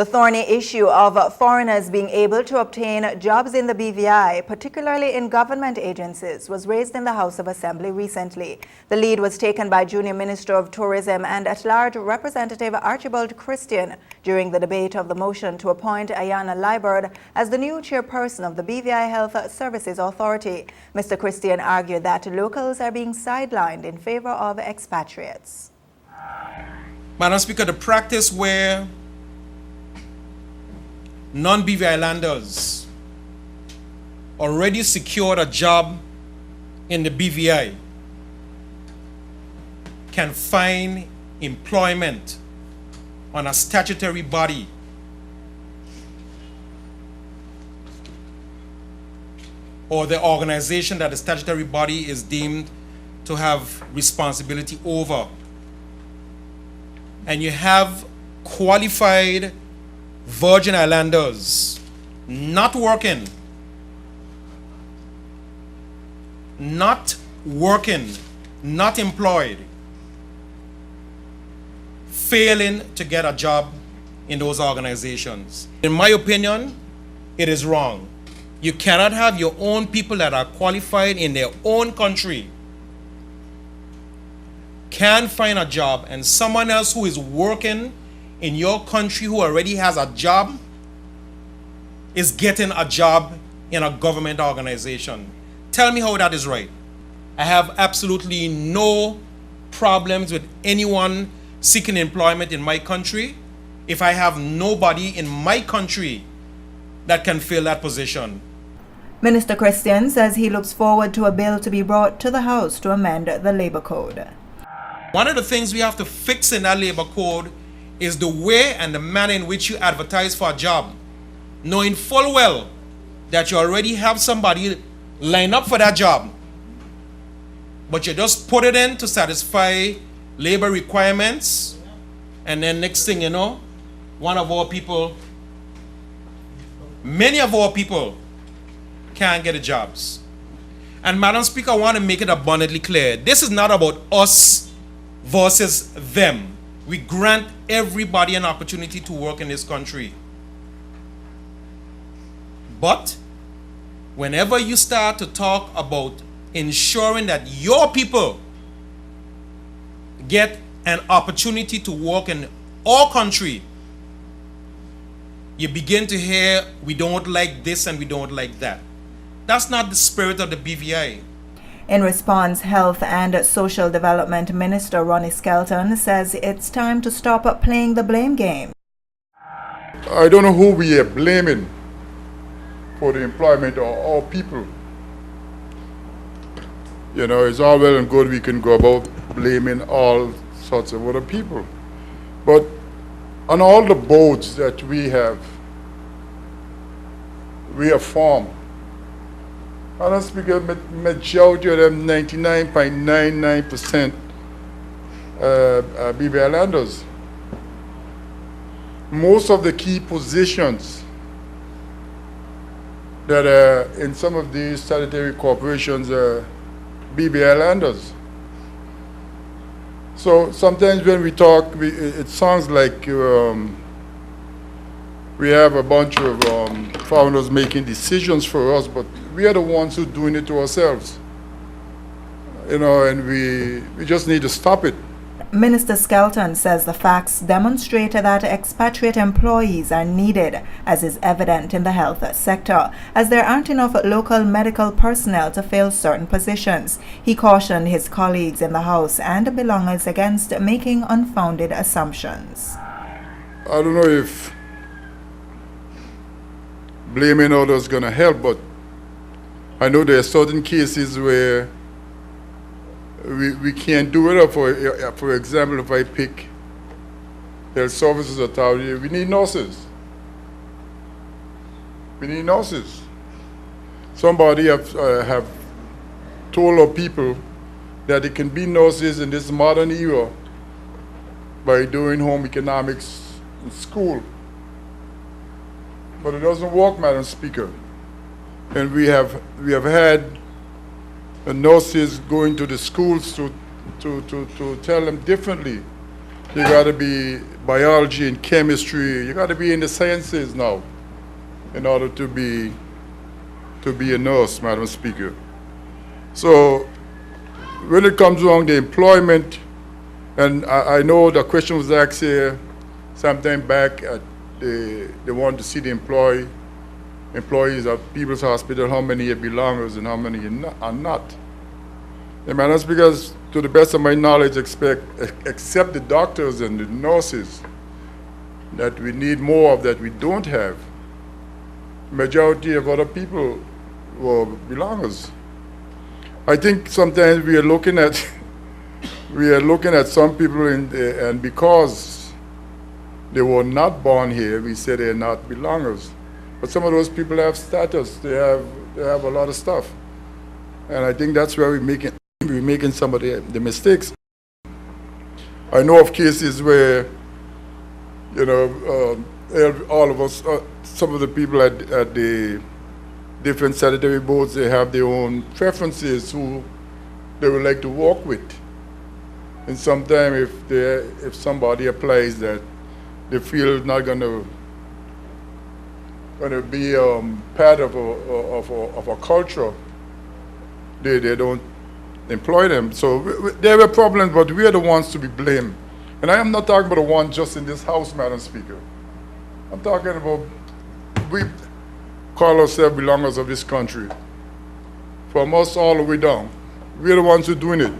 The thorny issue of foreigners being able to obtain jobs in the BVI, particularly in government agencies, was raised in the House of Assembly recently. The lead was taken by Junior Minister of Tourism and at-large Representative Archibald Christian during the debate of the motion to appoint Ayana Liburd as the new chairperson of the BVI Health Services Authority. Mr. Christian argued that locals are being sidelined in favor of expatriates. Madam Speaker, the practice where non-BVI landers already secured a job in the BVI can find employment on a statutory body or the organization that the statutory body is deemed to have responsibility over, and you have qualified Virgin Islanders not working, not employed, failing to get a job in those organizations. In my opinion, it is wrong. You cannot have your own people that are qualified in their own country can find a job, and someone else who is working in your country who already has a job is getting a job in a government organization. Tell me how that is right. I have absolutely no problems with anyone seeking employment in my country if I have nobody in my country that can fill that position. Minister Christian says he looks forward to a bill to be brought to the House to amend the Labor Code. One of the things we have to fix in that Labor Code is the way and the manner in which you advertise for a job, knowing full well that you already have somebody lined up for that job, but you just put it in to satisfy labor requirements, and then next thing you know, many of our people can't get the jobs. And Madam Speaker, I want to make it abundantly clear, this is not about us versus them. We grant everybody an opportunity to work in this country. But whenever you start to talk about ensuring that your people get an opportunity to work in our country, you begin to hear, we don't like this and we don't like that. That's not the spirit of the BVI. In response, Health and Social Development Minister Ronnie Skelton says it's time to stop playing the blame game. I don't know who we are blaming for the employment of our people. You know, it's all well and good we can go about blaming all sorts of other people. But on all the boards that we have formed, Madam Speaker, majority of them, 99.99%, BVI landers. Most of the key positions that are in some of these statutory corporations are BVI landers. So sometimes when we talk, it sounds like we have a bunch of foreigners making decisions for us, but we are the ones who are doing it to ourselves. You know, and we just need to stop it. Minister Skelton says the facts demonstrate that expatriate employees are needed, as is evident in the health sector, as there aren't enough local medical personnel to fill certain positions. He cautioned his colleagues in the House and belongers against making unfounded assumptions. I don't know if blaming others is going to help, but I know there are certain cases where we can't do it. For example, if I pick Health Services Authority, we need nurses. We need nurses. Somebody have told our people that they can be nurses in this modern era by doing home economics in school. But it doesn't work, Madam Speaker. And we have had nurses going to the schools to tell them differently You got to be biology and chemistry. You got to be in the sciences now in order to be a nurse, Madam Speaker. So when it comes along the employment, and I know the question was asked here sometime back, they want to see the employees of People's Hospital, how many are belongers and how many are not. And Madam Speaker, to the best of my knowledge, except the doctors and the nurses, that we need more of that we don't have. Majority of other people were belongers. I think sometimes we are looking at some people and because they were not born here, we say they're not belongers. But some of those people have status. They have a lot of stuff, and I think that's where we're making some of the mistakes. I know of cases where, you know, all of us, some of the people at the different sanitary boards, they have their own preferences who they would like to work with. And sometimes if somebody applies that they feel is not going to be part of a culture, they don't employ them. So there were problems, but we are the ones to be blamed. And I am not talking about the one just in this house, Madam Speaker. I'm talking about we call ourselves belongers of this country. From us all the way down. We're the ones who are doing it.